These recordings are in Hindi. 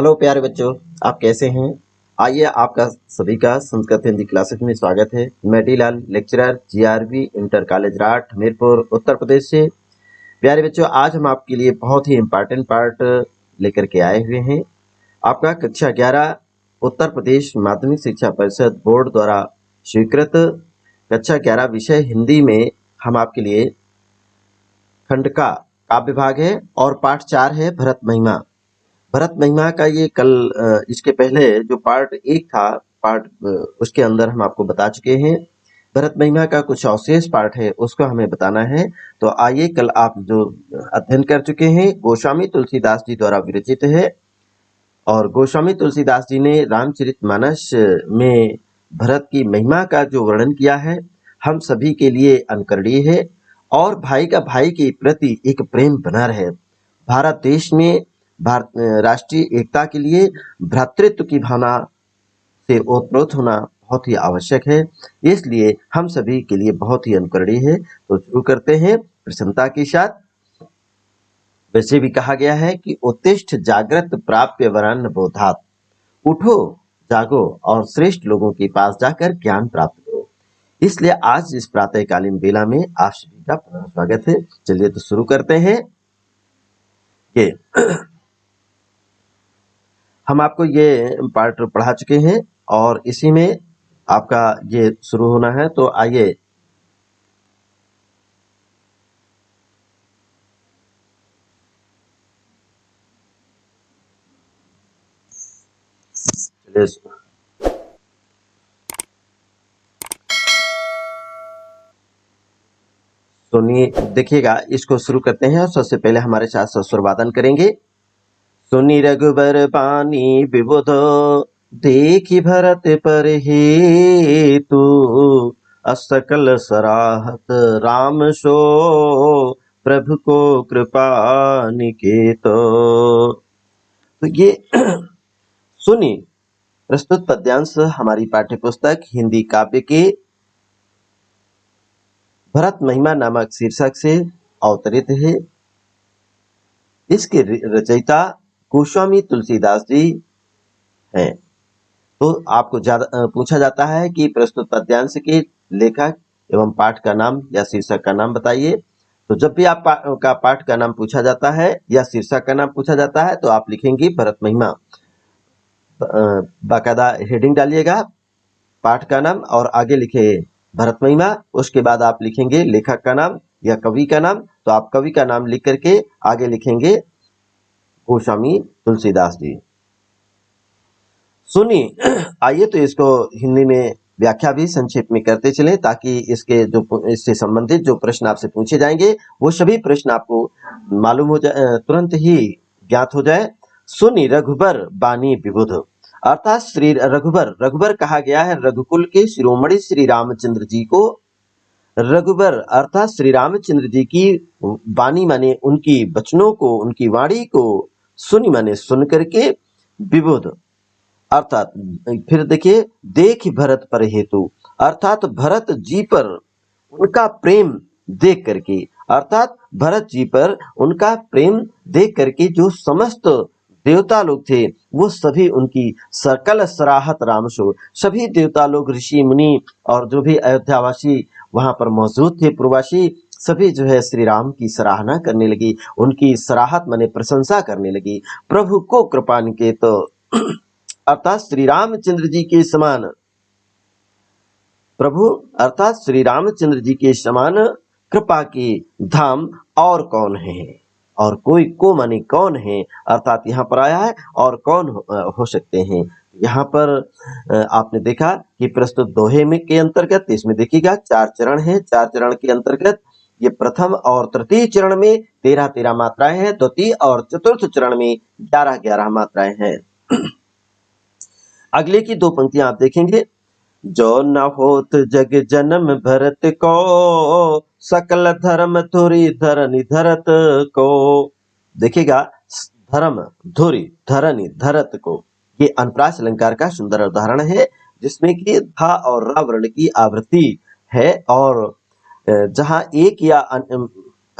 हेलो प्यारे बच्चों, आप कैसे हैं? आइए आपका सभी का संस्कृत हिंदी क्लासेस में स्वागत है। मैं D Lal, lecturer GRB inter college Rath, Hamirpur, Uttar Pradesh से। प्यारे बच्चों, आज हम आपके लिए बहुत ही इम्पोर्टेंट पार्ट लेकर के आए हुए हैं। आपका कक्षा 11 उत्तर प्रदेश माध्यमिक शिक्षा परिषद बोर्ड द्वारा स्वीकृत कक्षा 11 विषय हिंदी में हम आपके लिए खंड का काव्य भाग है और पाठ 4 है भरत महिमा। भरत महिमा का ये कल इसके पहले जो पार्ट 1 था, उसके अंदर हम आपको बता चुके हैं। भरत महिमा का कुछ अवशेष पार्ट है, उसको हमें बताना है। तो आइए, कल आप जो अध्ययन कर चुके हैं गोस्वामी तुलसीदास जी द्वारा विरचित है, और गोस्वामी तुलसीदास जी ने रामचरितमानस में भरत की महिमा का जो वर्णन किया है, हम सभी के लिए अनुकरणीय है। और भाई का भाई के प्रति एक प्रेम बना रहे। भारत देश में राष्ट्रीय एकता के लिए भ्रातृत्व की भावना से ओतप्रोत होना बहुत ही आवश्यक है, इसलिए हम सभी के लिए बहुत ही अनुकरणीय है। तो शुरू करते हैं प्रसन्नता के साथ। वैसे भी कहा गया है कि उत्तिष्ठ जागृत प्राप्य वरान्न बोधात, उठो जागो और श्रेष्ठ लोगों के पास जाकर ज्ञान प्राप्त करो। इसलिए आज इस प्रातःकालीन बेला में आप सभी का पुनः स्वागत है। चलिए तो शुरू करते हैं कि हम आपको ये पार्ट पढ़ा चुके हैं और इसी में आपका ये शुरू होना है। तो आइए सुनिए, देखिएगा, इसको शुरू करते हैं और सबसे पहले हमारे साथ स्वर वादन करेंगे। सुनि रघुबर बानी विबुध, देखी भरत पर हेतु, असकल सराहत राम सो, प्रभु को कृपा निकेतो। तो ये सुनी प्रस्तुत पद्यांश हमारी पाठ्य पुस्तक हिंदी काव्य के भरत महिमा नामक शीर्षक से अवतरित है। इसके रचयिता गोस्वामी तुलसीदास जी हैं। तो आपको पूछा जाता है कि प्रस्तुत पद्यांश के लेखक एवं पाठ का नाम या शीर्षक का नाम बताइए। तो जब भी आप का पाठ का नाम पूछा जाता है या शीर्षक का नाम पूछा जाता है तो आप लिखेंगे भरत महिमा। बाकायदा हेडिंग डालिएगा, पाठ का नाम, और आगे लिखे भरत महिमा। उसके बाद आप लिखेंगे लेखक का नाम या कवि का नाम। तो आप कवि का नाम लिख करके आगे लिखेंगे गोस्वामी तुलसीदास जी। सुनी, आइए तो इसको हिंदी में व्याख्या भी संक्षेप में करते चलें, ताकि इससे संबंधित जो प्रश्न आपसे पूछे जाएंगे वो सभी प्रश्न आपको मालूम हो जाए, तुरंत ही ज्ञात हो जाए। सुनी रघुबर बानी विबुध, अर्थात श्री रघुबर कहा गया है रघुकुल के शिरोमणि श्री रामचंद्र जी को। रघुबर अर्थात श्री रामचंद्र जी की वाणी माने उनकी वचनों को, उनकी वाणी को, सुनी माने सुन करके, विबुध अर्थात फिर देखिए, देख भरत पर हेतु, अर्थात भरत जी पर उनका प्रेम देख करके, अर्थात भरत जी पर उनका प्रेम देख करके जो समस्त देवता लोग थे वो सभी उनकी सकल सराहत रामसो, सभी देवता लोग, ऋषि मुनि और जो भी अयोध्यावासी वहां पर मौजूद थे, प्रवासी, सभी जो है श्री राम की सराहना करने लगी, उनकी सराहत माने प्रशंसा करने लगी। प्रभु को कृपा निकेत, अर्थात श्री रामचंद्र जी के समान, प्रभु अर्थात श्री रामचंद्र जी के समान कृपा के धाम और कौन है, और कोई को माने कौन है, अर्थात यहाँ पर आया है और कौन हो सकते हैं। यहाँ पर आपने देखा कि प्रस्तुत दोहे में के अंतर्गत, इसमें देखिएगा 4 चरण है। 4 चरण के अंतर्गत ये प्रथम और तृतीय चरण में 13-13 मात्राएं हैं, द्वितीय और चतुर्थ चरण में 11-11 मात्राएं हैं। अगले की 2 पंक्तियां आप देखेंगे। जो न होत जग जन्म भरत को, सकल धर्म धुरी धरनी धरत को। देखिएगा, धर्म धुरी धरनी धरत को, ये अनुप्रास अलंकार का सुंदर उदाहरण है, जिसमें कि धा और रा वर्ण की आवृत्ति है, और जहां एक या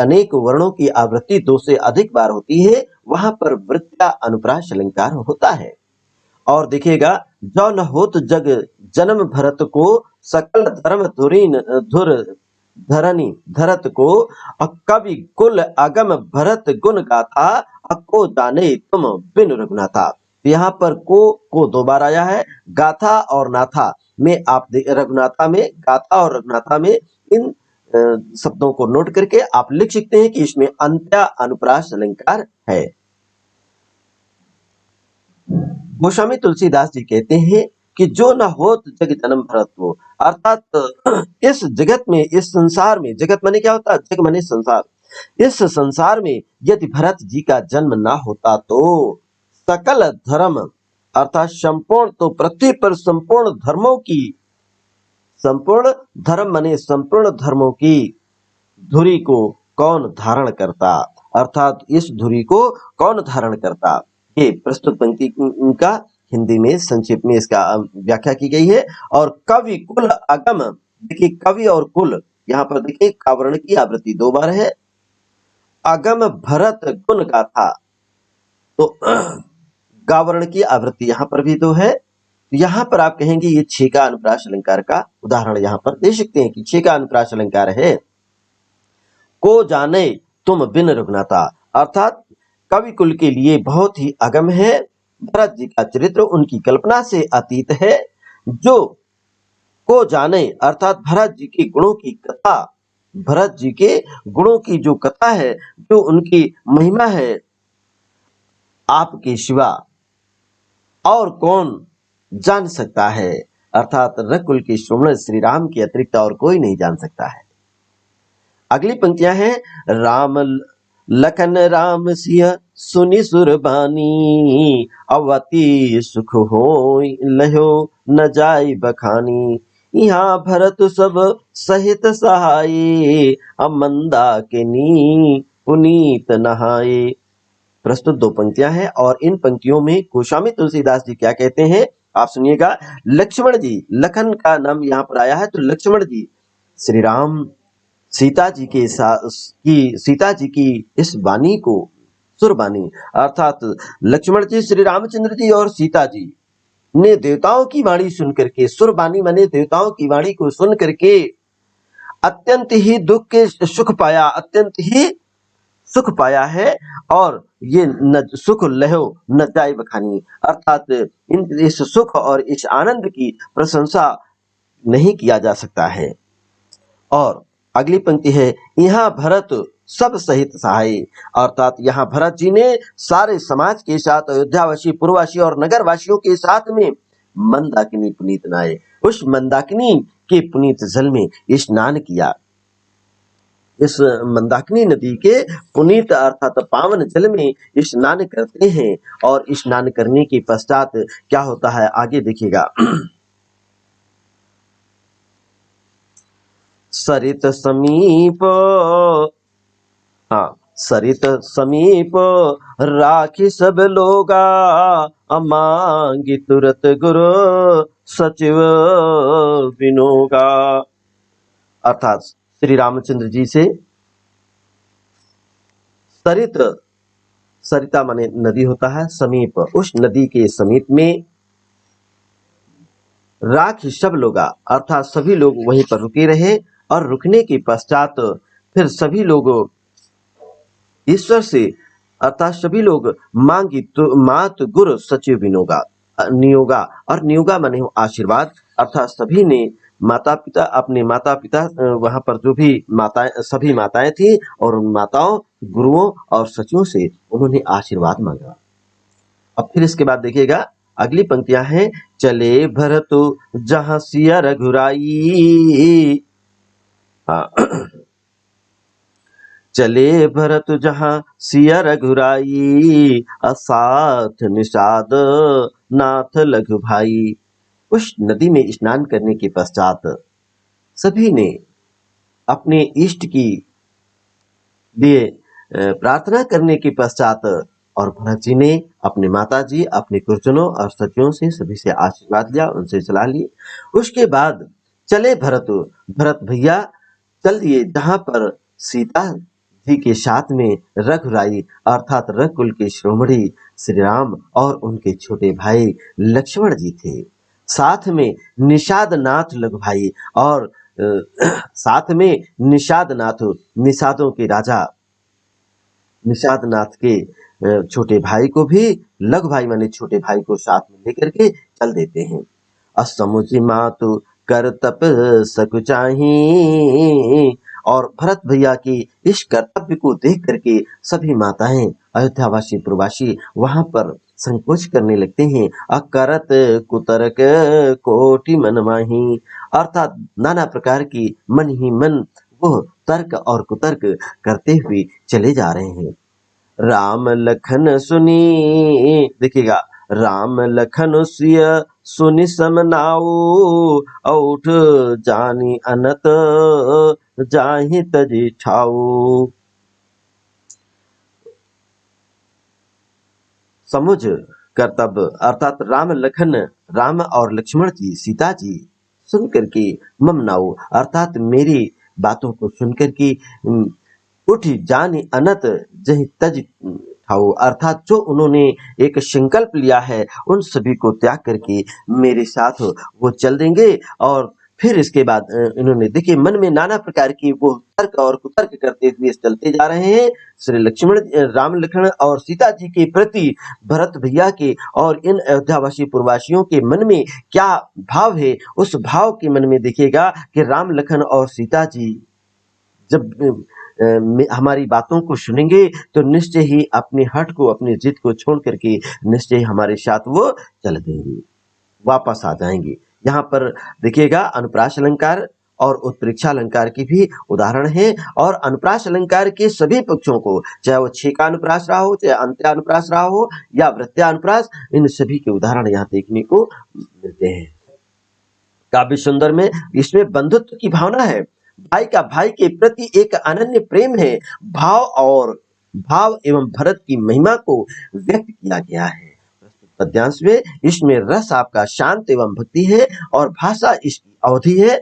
अनेक वर्णों की आवृत्ति 2 से अधिक बार होती है, वहां पर वृत्त का अनुप्रास अलंकार होता है। और देखिएगा, जो न होत जग जन्म भरत को, सकल धर्म धुर धरनी धरत को, कवि कुल अगम भरत गुण गाथा, को जाने तुम बिन रघुनाथा। यहाँ पर को 2 बार आया है, गाथा और नाथा में आप रघुनाथा में, गाथा और रघुनाथा में इन शब्दों को नोट करके आप लिख सकते हैं कि इसमें अंत्या अनुप्रास अलंकार है। गोस्वामी तुलसीदास जी कहते हैं कि जो न होत जग जन्म भरत, अर्थात इस जगत में, इस संसार में, जगत माने क्या होता है? जग माने संसार। इस संसार में यदि भरत जी का जन्म ना होता तो सकल धर्म, अर्थात संपूर्ण, तो पृथ्वी पर संपूर्ण धर्मों की, संपूर्ण धर्म माने संपूर्ण धर्मों की धुरी को कौन धारण करता, अर्थात इस धुरी को कौन धारण करता। ये प्रस्तुत पंक्ति का हिंदी में संक्षेप में इसका व्याख्या की गई है। और कवि कुल अगम, देखिए कवि और कुल, यहाँ पर देखिए कावर्ण की आवृत्ति 2 बार है। अगम भरत गुण गाथा, तो गावर्ण की आवृत्ति यहाँ पर भी 2 है। यहाँ पर आप कहेंगे ये 6 का अनुप्रास अलंकार का उदाहरण यहाँ पर दे सकते हैं कि 6 का अनुप्रास अलंकार है। को जाने तुम बिन रघुनाथा, अर्थात कवि कुल के लिए बहुत ही अगम है। भरत जी का चरित्र उनकी कल्पना से अतीत है। जो को जाने, अर्थात भरत जी के गुणों की कथा, भरत जी के गुणों की जो कथा है, जो उनकी महिमा है, आपके सिवा और कौन जान सकता है, अर्थात रघुकुल के श्रवण श्री राम के अतिरिक्त और कोई नहीं जान सकता है। अगली पंक्तियां हैं, राम लखन राम सिंह सुनि सुरबानी, अवति सुख हो लहो न जाय बखानी, यहाँ भरत सब सहित सहाय, मंदाकिनी पुनीत नहाए। प्रस्तुत 2 पंक्तियां हैं और इन पंक्तियों में गोस्वामी तुलसीदास जी क्या कहते हैं आप सुनिएगा। लक्ष्मण जी, लखन का नाम यहाँ पर आया है, तो लक्ष्मण जी श्री राम सीता जी की इस वाणी को, सुरवाणी, अर्थात लक्ष्मण जी श्री रामचंद्र जी और सीता जी ने देवताओं की वाणी सुन करके, सुरवाणी माने देवताओं की वाणी को सुन करके अत्यंत ही दुख के सुख पाया, अत्यंत ही सुख पाया है। और ये न सुख लहो न जाय बखानी, अर्थात इस सुख और इस आनंद की प्रशंसा नहीं किया जा सकता है। और अगली पंक्ति है, यहाँ भरत सब सहित सहाय, अर्थात यहाँ भरत जी ने सारे समाज के साथ, अयोध्यावासी, पुरवासी और नगरवासियों के साथ में मंदाकिनी पुनीत नहाए, उस मंदाकिनी के पुनीत जल में स्नान किया। इस मंदाकिनी नदी के पुनीत अर्थात पावन जल में स्नान करते हैं। और स्नान करने के पश्चात क्या होता है आगे देखिएगा। सरित समीप, सरित समीप राखी सब लोगा, मांगी तुरत गुरु सचिव विनोगा, अर्थात श्री रामचंद्र जी से सरित, सरिता माने नदी होता है, समीप, उस नदी के समीप में राख सब लोगा, अर्थात सभी लोग वहीं पर रुके रहे। और रुकने के पश्चात फिर सभी लोग ईश्वर से, अर्थात सभी लोग मांगी तो मात गुरु सचिव विनोगा, नियोगा, और नियोगा माने आशीर्वाद, अर्थात सभी ने माता पिता, अपने माता पिता, वहां पर जो भी माताएं, सभी माताएं थी, और उन माताओं, गुरुओं और सचिवों से उन्होंने आशीर्वाद मांगा। अब फिर इसके बाद देखिएगा अगली पंक्तियां हैं, चले भरत जहां सिया रघुराई, चले भरत जहां सिया रघुराई, असाथ निषाद नाथ लघु भाई। उस नदी में स्नान करने के पश्चात सभी ने अपने इष्ट की लिए प्रार्थना करने के पश्चात, और भरत जी ने अपने माता जी, अपने गुरुजनों और सचिवों से सभी से आशीर्वाद लिया, उनसे सलाह ली। उसके बाद चले भरत, भरत भैया चल दिए जहां पर सीता ही के साथ में रघुराई अर्थात रघुकुल के शिरोमणि श्री राम और उनके छोटे भाई लक्ष्मण जी थे। साथ में निषाद नाथ लघु भाई और साथ में निषाद नाथ निषादों के राजा निषाद नाथ के छोटे भाई को भी लघु भाई माने छोटे भाई को साथ में लेकर के चल देते हैं। असमुचि मातु कर तप सकु चाही। और भरत भैया की इस कर्तव्य को देख करके सभी माताएं अयोध्यावासी प्रवासी वहां पर संकोच करने लगते हैं। अकरत कुतर्क कोटि मन माही अर्थात नाना प्रकार की मन ही मन वो तर्क और कुतर्क करते हुए चले जा रहे हैं। राम लखन सुनी देखिएगा राम लखन सिय सुनि समनाऊ औठ जानी अनत जाहि तजी ठाऊ। समुझ कर्तव्य अर्थात राम और लक्ष्मण जी सीता जी सुन करके ममनाऊ अर्थात मेरी बातों को सुनकर के उठ जानी अनत जहि तज ठाऊ अर्थात जो उन्होंने एक संकल्प लिया है उन सभी को त्याग करके मेरे साथ वो चल देंगे। और फिर इसके बाद इन्होंने देखिए मन में नाना प्रकार की वो तर्क और कुतर्क करते हुए चलते जा रहे हैं। श्री लक्ष्मण राम लक्ष्मण और सीता जी के प्रति भरत भैया के और इन अयोध्यावासी पूर्ववासियों के मन में क्या भाव है, उस भाव के मन में देखिएगा कि राम लखन और सीता जी जब हमारी बातों को सुनेंगे तो निश्चय ही अपनी हट को अपनी जिद को छोड़ करके निश्चय हमारे साथ वो चल देंगे, वापस आ जाएंगे। यहाँ पर देखिएगा अनुप्रास अलंकार और उत्प्रेक्षा अलंकार की भी उदाहरण है। और अनुप्रास अलंकार के सभी पक्षों को चाहे वो छेका अनुप्रास रहा हो चाहे अंत्यानुप्रास रहा हो या वृत्त्यानुप्रास इन सभी के उदाहरण यहाँ देखने को मिलते हैं। काव्य सुंदर में इसमें बंधुत्व की भावना है, भाई का भाई के प्रति एक अनन्य प्रेम है, भाव एवं भरत की महिमा को व्यक्त किया गया है। पद्यांश में इसमें रस आपका शांत एवं भक्ति है और भाषा इसकी अवधि है।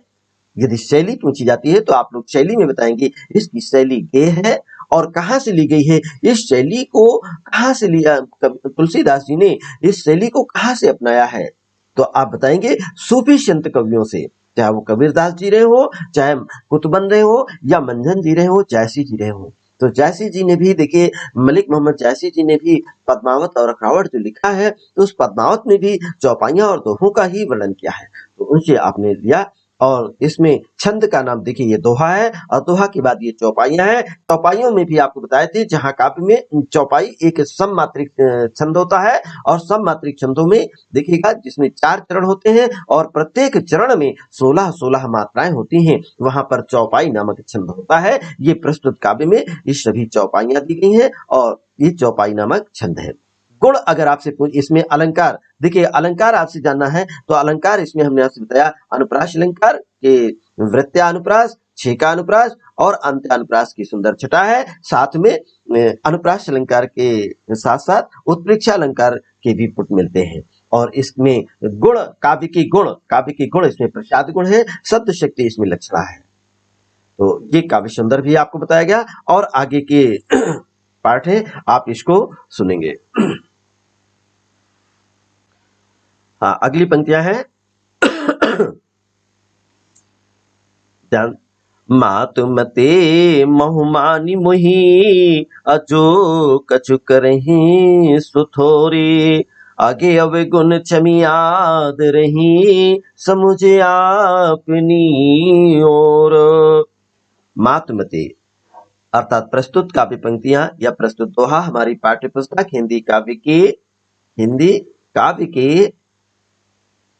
यदि शैली पूछी जाती है तो आप लोग शैली में बताएंगे इसकी शैली गेय है और कहाँ से ली गई है, इस शैली को कहाँ से लिया, तुलसीदास जी ने इस शैली को कहाँ से अपनाया है, तो आप बताएंगे सूफी संत कवियों से, चाहे वो कबीरदास जी रहे हो चाहे कुतुबन रहे हो या मंझन जी रहे हो जायसी जी रहे हो। तो जायसी जी ने भी देखिए मलिक मोहम्मद जायसी जी ने भी पद्मावत और अखरावट जो लिखा है तो उस पद्मावत में भी चौपाइयां और दोहों का ही वर्णन किया है, तो उनसे आपने लिया। और इसमें छंद का नाम देखिए ये दोहा है और दोहा के बाद ये चौपाइयां हैं। चौपाइयों में भी आपको बताए थे जहां काव्य में चौपाई एक सममात्रिक छंद होता है और सममात्रिक छंदों में देखिएगा जिसमें 4 चरण होते हैं और प्रत्येक चरण में 16-16 मात्राएं होती हैं, वहां पर चौपाई नामक छंद होता है। ये प्रस्तुत काव्य में ये सभी चौपाइयां दी गई हैं और ये चौपाई नामक छंद है। गुण अगर आपसे इसमें अलंकार देखिए अलंकार आपसे जानना है तो अलंकार इसमें हमने आपसे बताया अनुप्रास अलंकार के वृत्त्यानुप्रास, छेकानुप्रास और अंत्यानुप्रास की सुंदर छटा है। साथ में अनुप्रास अलंकार के साथ साथ उत्प्रेक्षा अलंकार के भी पुट मिलते हैं। और इसमें गुण काव्य के गुण इसमें प्रसाद गुण है, शब्द शक्ति इसमें लक्षणा है। तो ये काव्य सुंदर भी आपको बताया गया और आगे के पार्ट है आप इसको सुनेंगे। हाँ अगली पंक्तियां हैं ध्यान मातु मते महुमानी मुही अजो कछु करही सुथोरी आगे अवगुण क्षमियाद रही समुझे आपनी ओर। मातुमते अर्थात प्रस्तुत काव्य पंक्तियां या प्रस्तुत दोहा हमारी पाठ्य पुस्तक हिंदी काव्य के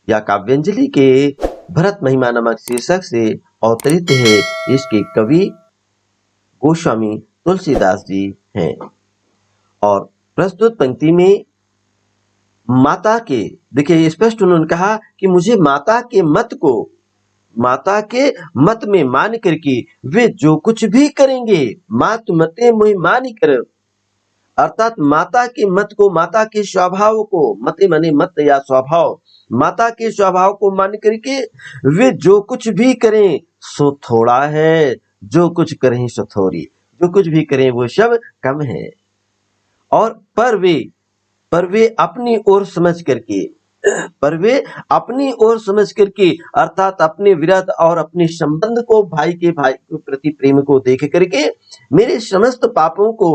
या काव्यांजलि के भरत महिमा नामक शीर्षक से अवतरित है। इसके कवि गोस्वामी तुलसीदास जी हैं और प्रस्तुत पंक्ति में माता के देखिए स्पष्ट उन्होंने कहा कि मुझे माता के मत में मान करके वे जो कुछ भी करेंगे, मातु मते मोहि मानी कर अर्थात माता के मत को, माता के स्वभाव को, मते माने मत या स्वभाव, माता के स्वभाव को मान करके वे जो कुछ भी करें सो थोड़ा है, जो कुछ करें सो थोड़ी। जो कुछ भी करें वो सब कम है। और पर वे अपनी ओर समझ करके पर वे अपनी ओर समझ करके अर्थात अपने विरध और अपने संबंध को भाई के प्रति प्रेम को देख करके मेरे समस्त पापों को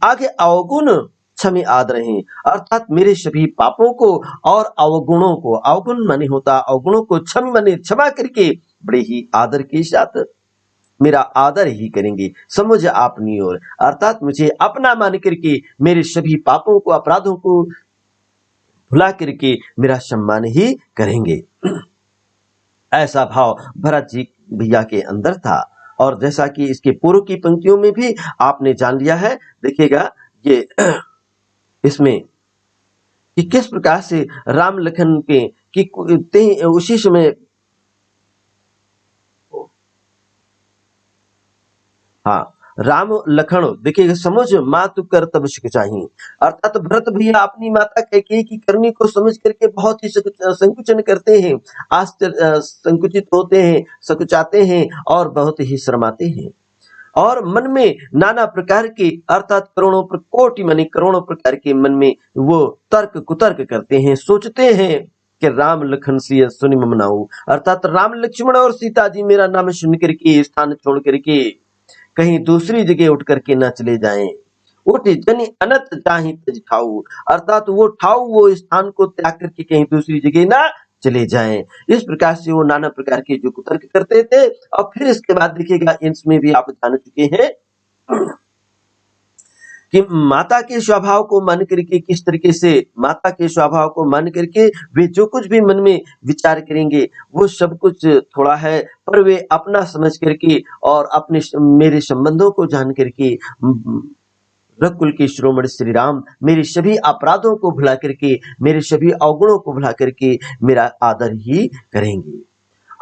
आगे अवगुण क्षमा आद रहे, अर्थात मेरे सभी पापों को और अवगुणों को, अवगुण माने होता अवगुणों को क्षमा करके बड़े ही आदर के साथ मेरा आदर ही करेंगे, समझ अपनी ओर, अर्थात मुझे अपना मान करके मेरे सभी पापों को अपराधों को भुला करके मेरा सम्मान ही करेंगे। ऐसा भाव भरत जी भैया के अंदर था। और जैसा कि इसके पूर्व की पंक्तियों में भी आपने जान लिया है, देखिएगा ये इसमें कि किस प्रकार से राम लखन के कि उसी समय हाँ राम लखन देखिए समझ मातु कर तब सुख चाहिए, अर्थात भरत भैया अपनी माता कैकेयी की करनी को समझ करके बहुत ही संकुचन करते हैं, संकुचित होते हैं, सकुचाते हैं और बहुत ही शर्माते हैं और मन में नाना प्रकार के अर्थात करोड़ों प्रकार के मन में वो तर्क कुतर्क करते हैं, सोचते हैं कि राम लखन सिय सुनि मम नाऊ, अर्थात राम लक्ष्मण और सीता जी मेरा नाम सुन करके स्थान छोड़ करके कहीं दूसरी जगह उठ करके न चले जाएं। उठ जनि अनत जाहि तज ठाऊ, अर्थात वो ठाऊ वो स्थान को त्याग करके कहीं दूसरी जगह ना चले जाएं। इस प्रकार से वो नाना प्रकार के जो कुतर्क करते थे। और फिर इसके बाद देखिएगा इसमें भी आप जान चुके हैं कि माता के स्वभाव को मान करके किस तरीके से माता के स्वभाव को मान करके वे जो कुछ भी मन में विचार करेंगे वो सब कुछ थोड़ा है, पर वे अपना समझ करके और अपने मेरे संबंधों को जान करके रघुकुल के शिरोमणि श्री राम मेरे सभी अपराधों को भुला करके मेरे सभी अवगुणों को भुला करके मेरा आदर ही करेंगे।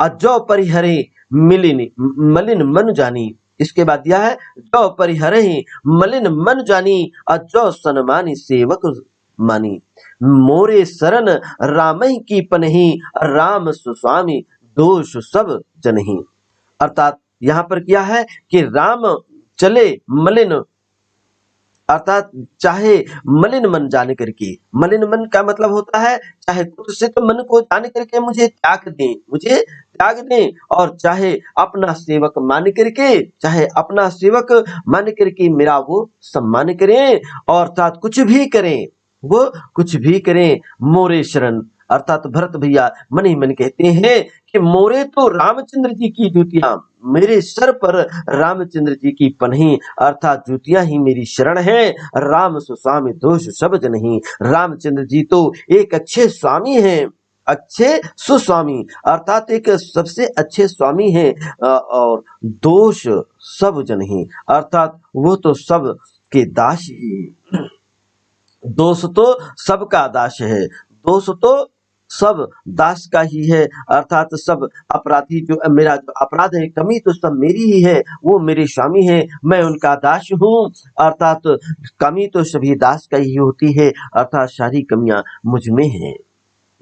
अजो परिहरे मलिन मन जानी, इसके बाद दिया है जो परिहरे मलिन मन जानी अजो सनमानी सेवक मानी, मोरे शरण रामहि की पनहि राम सुस्वामी दोष सब जनहि, अर्थात यहाँ पर क्या है कि राम चले मलिन, अर्थात चाहे मलिन मन जाने करके, मलिन मन का मतलब होता है चाहे कुत्सित मन को जाने करके मुझे त्याग दें और चाहे अपना सेवक मान करके मेरा वो सम्मान करें, और अर्थात कुछ भी करें मोरे शरण, अर्थात भरत भैया मन ही मन कहते हैं कि मोरे तो रामचंद्र जी की जूतियां, मेरे सर पर रामचंद्र जी की पन्ही अर्थात जूतियां ही मेरी शरण है। राम सुस्वामी दोष सब जनहि, रामचंद्र जी तो एक अच्छे स्वामी हैं, अच्छे सुस्वामी अर्थात एक सबसे अच्छे स्वामी हैं, और दोष सब जनहि अर्थात वो तो सब के दास ही, दोष तो सबका दास है, दोष तो सब दास का ही है, अर्थात सब अपराधी जो मेरा जो अपराध है कमी तो सब मेरी ही है, वो मेरे स्वामी है, मैं उनका दास हूँ, अर्थात कमी तो सभी दास का ही होती है, अर्थात सारी कमियां मुझ में हैं।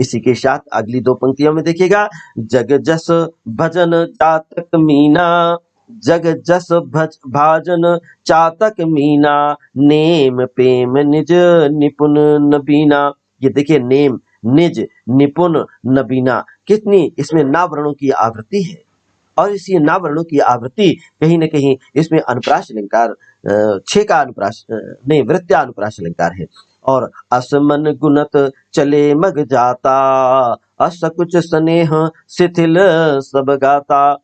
इसी के साथ अगली दो पंक्तियों में देखिएगा, जग जस भजन चातक मीना, जग जस भाजन चातक मीना, नेम प्रेम निज निपुण नबीना, ये देखिए नेम निज निपुण नबीना, कितनी इसमें नावर्णों की आवृत्ति है, और इसी नावर्णों की आवृत्ति कहीं न कहीं इसमें अनुप्रास अलंकार 6 का अनुप्रास नहीं वृत्त्यानुप्रास अलंकार है। और असमन गुणत चले मग जाता, असकुच स्नेह शिथिल सब गाता,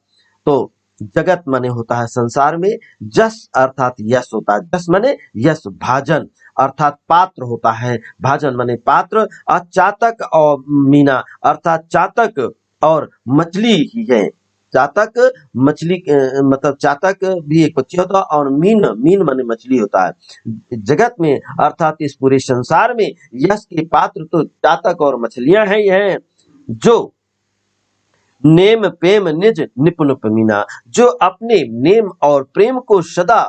तो जगत माने होता है संसार में, जस अर्थात यश होता है, जस माने यश, भाजन अर्थात पात्र होता है, भाजन माने पात्र, और चातक और मीना अर्थात चातक और मछली ही है, चातक मछली मतलब चातक भी एक पक्षी होता है और मीन माने मछली होता है। जगत में अर्थात इस पूरे संसार में यश के पात्र तो चातक और मछलियां हैं, यह जो नेम प्रेम निज निपुण पमीना, जो अपने नेम और प्रेम को सदा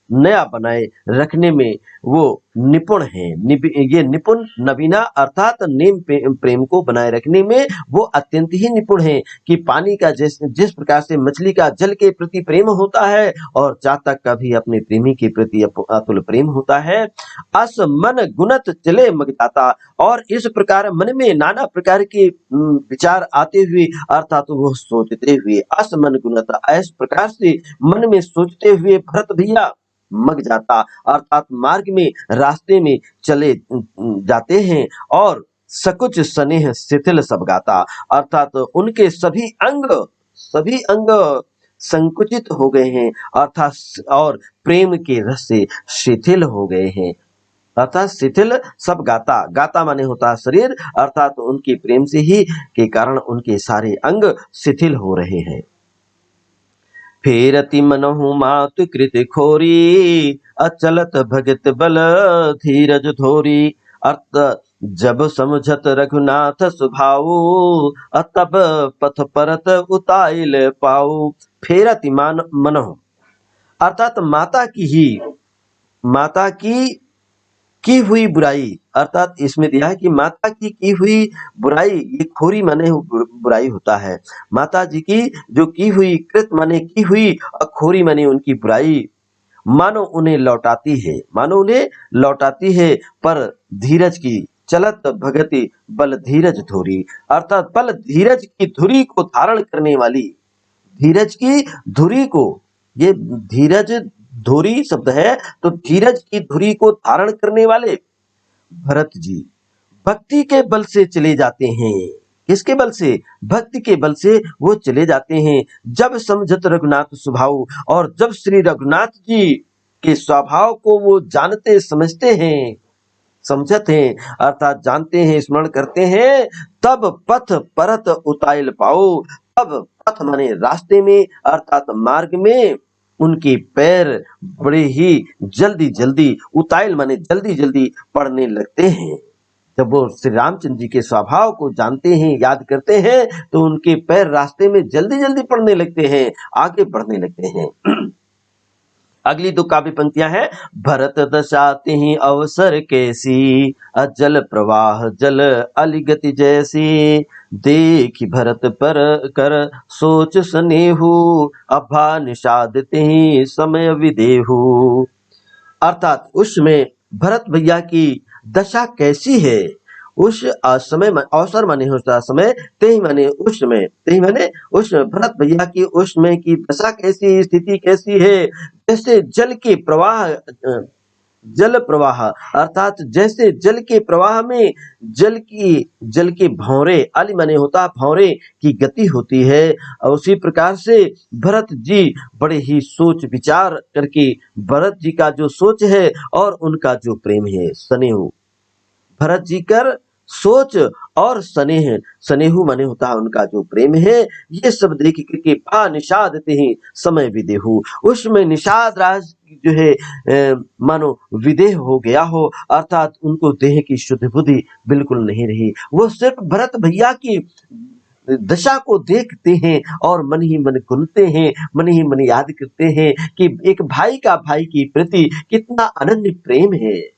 नया बनाए रखने में वो निपुण हैं। ये निपुण नवीना अर्थात नेम प्रेम को बनाए रखने में वो अत्यंत ही निपुण हैं कि पानी का जिस प्रकार से मछली का जल के प्रति प्रेम होता है और चातक का भी अपने प्रेमी के प्रति अतुल प्रेम होता है। अस मन गुणत चले मगताता, और इस प्रकार मन में नाना प्रकार के विचार आते हुए अर्थात वो सोचते हुए, अस मन गुणत इस प्रकार से मन में सोचते हुए भरत भैया मग जाता अर्थात मार्ग में रास्ते में चले जाते हैं और सकुच स्नेह शिथिल सब गाता अर्थात उनके सभी अंग संकुचित हो गए हैं अर्थात और प्रेम के रस से शिथिल हो गए हैं अर्थात शिथिल सब गाता, गाता माने होता है शरीर अर्थात उनके प्रेम से ही के कारण उनके सारे अंग शिथिल हो रहे हैं। फेरति मनहु मातु कृत खोरी, अचलत भगत बल धीरज धोरी। अर्थ जब समझत रघुनाथ स्वभाव, तब पथ परत उताइल पाऊ। फेरति मनहु अर्थात माता की हुई बुराई अर्थात इसमें दिया है कि माता की हुई बुराई, ये खोरी माने बुराई होता है। माता जी की जो की हुई कृत माने की हुई और खोरी माने उनकी बुराई मानो उन्हें लौटाती है पर धीरज की चलत भगति बल धीरज धोरी अर्थात बल धीरज की धुरी को धारण करने वाली, धीरज की धुरी को, ये धीरज धुरी शब्द है तो धीरज की धुरी को धारण करने वाले भरत जी भक्ति के बल से चले जाते हैं। किसके बल से? भक्ति के बल से वो चले जाते हैं। जब समझत रघुनाथ स्वभाव, और जब श्री रघुनाथ जी के स्वभाव को वो जानते समझते हैं, समझते हैं अर्थात जानते हैं स्मरण करते हैं, तब पथ परत उताइल पाओ। तब पथ माने रास्ते में अर्थात मार्ग में उनके पैर बड़े ही जल्दी जल्दी, उताइल माने जल्दी जल्दी पड़ने लगते हैं। जब वो श्री रामचंद्र जी के स्वभाव को जानते हैं, याद करते हैं, तो उनके पैर रास्ते में जल्दी जल्दी पड़ने लगते हैं, आगे बढ़ने लगते हैं। अगली दो काव्य पंक्तियां हैं। भरत दशा तिहि अवसर कैसी, अजल प्रवाह जल अलिगति जैसी। देख भरत पर कर सोच स्नेहु, अभा निषाद तिहि समय विदेहु। अर्थात उसमें भरत भैया की दशा कैसी है, उस समय अवसर माने होता समय, तेही माने उस समय, तेही माने उस भरत भैया की उस समय की दशा कैसी, स्थिति कैसी है। जैसे जल प्रवाह अर्थात जैसे जल के प्रवाह में जल के भौरे, अली माने होता भौरे की गति होती है, और उसी प्रकार से भरत जी बड़े ही सोच विचार करके, भरत जी का जो सोच है और उनका जो प्रेम है स्नेह, भरत जी कर सोच और स्नेहु माने होता है उनका जो प्रेम है, ये सब देख करके भा निषाद ही समय विदेहु, उसमें निषाद राज जो है मानो विदेह हो गया हो अर्थात उनको देह की शुद्ध बुद्धि बिल्कुल नहीं रही। वो सिर्फ भरत भैया की दशा को देखते हैं और मन ही मन गुनते हैं, मन ही मन याद करते हैं कि एक भाई का भाई की प्रति कितना अनन्य प्रेम है।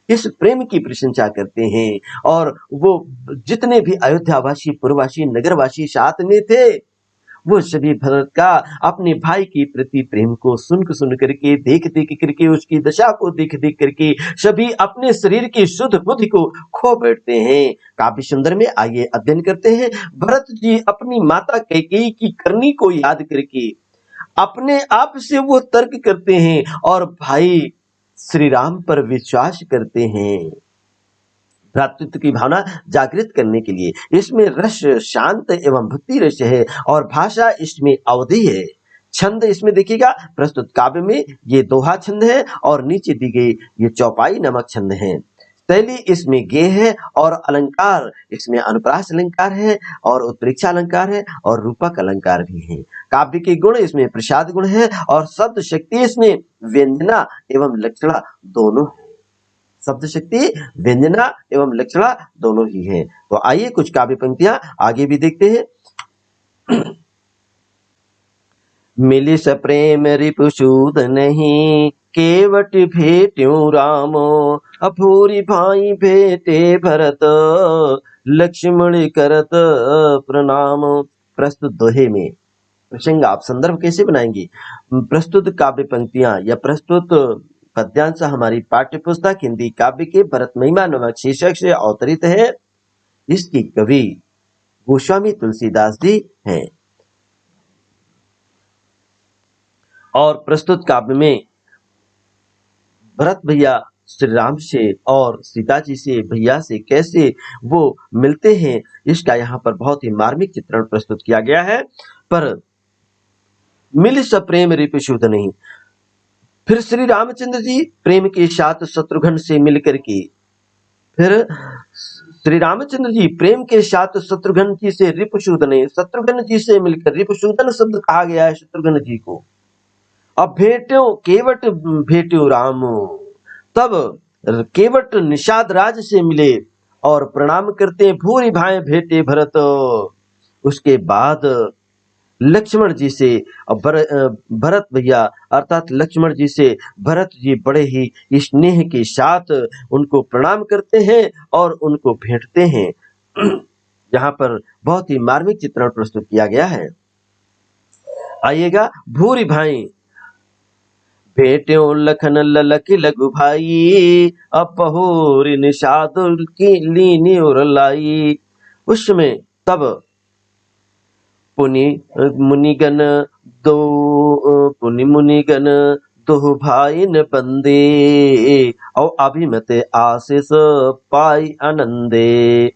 इस प्रेम की प्रशंसा करते हैं और वो जितने भी अयोध्यावासी, पुरवासी, नगरवासी साथ में थे, वो सभी भरत का अपने भाई के प्रति प्रेम को सुन करके, देख करके, उसकी दशा को देख करके सभी अपने शरीर की शुद्ध बुद्धि को खो बैठते हैं। काव्य सुंदर में आइए अध्ययन करते हैं। भरत जी अपनी माता कैकेयी की करनी को याद करके अपने आप से वो तर्क करते हैं और भाई श्री राम पर विश्वास करते हैं। भ्रातृत्व की भावना जागृत करने के लिए इसमें रस शांत एवं भक्ति रस है और भाषा इसमें अवधि है। छंद इसमें देखिएगा, प्रस्तुत काव्य में ये दोहा छंद है और नीचे दी गई ये चौपाई नामक छंद है। शैली इसमें गे है और अलंकार इसमें अनुप्रास अलंकार है और उत्प्रेक्षा अलंकार है और रूपक अलंकार भी है। काव्य के गुण इसमें प्रसाद गुण है और शब्द शक्ति इसमें व्यंजना एवं लक्षणा दोनों है। शब्द शक्ति, व्यंजना एवं लक्षणा दोनों ही है। तो आइए कुछ काव्य पंक्तियां आगे भी देखते हैं। मिली सप्रेम रिपुसूद नहीं, केवट भेट्यो रामो, अपूरी भाई भेटे भरत, लक्ष्मण करत प्रणाम। प्रस्तुत दोहे में प्रसंग आप संदर्भ कैसे बनाएंगे? प्रस्तुत काव्य पंक्तियां या प्रस्तुत पद्यांश हमारी पाठ्य पुस्तक हिंदी काव्य के भरत महिमा नामक शीर्षक से अवतरित है। इसकी कवि गोस्वामी तुलसीदास जी हैं और प्रस्तुत काव्य में भरत भैया श्री राम से और सीता जी से भैया से कैसे वो मिलते हैं, इसका यहाँ पर बहुत ही मार्मिक चित्रण प्रस्तुत किया गया है। पर मिल सप्रेम रिपुसूद नहीं, फिर श्री रामचंद्र जी प्रेम के साथ शत्रुघ्न से मिलकर के, फिर श्री रामचंद्र जी प्रेम के साथ शत्रुघ्न जी से रिपुसूदन ने, शत्रुघ्न जी से मिलकर रिपुसूदन शब्द कहा गया है शत्रुघ्न जी को। अब भेट्यो केवट भेट्यो राम, तब केवट निषाद राज से मिले और प्रणाम करते भूरी भाई भेटे भरत। उसके बाद लक्ष्मण जी से भरत भैया अर्थात लक्ष्मण जी से भरत जी बड़े ही स्नेह के साथ उनको प्रणाम करते हैं और उनको भेंटते हैं। यहाँ पर बहुत ही मार्मिक चित्रण प्रस्तुत किया गया है। आइएगा, भूरी भाई भेट्यो लखन ललक लघु भाई, अपहोरी निषादुल की लीनी और लाई। उस समय तब पुनि मुनिगण दो भाई न बंदे, और अभिमत आशीष पाई आनंदे।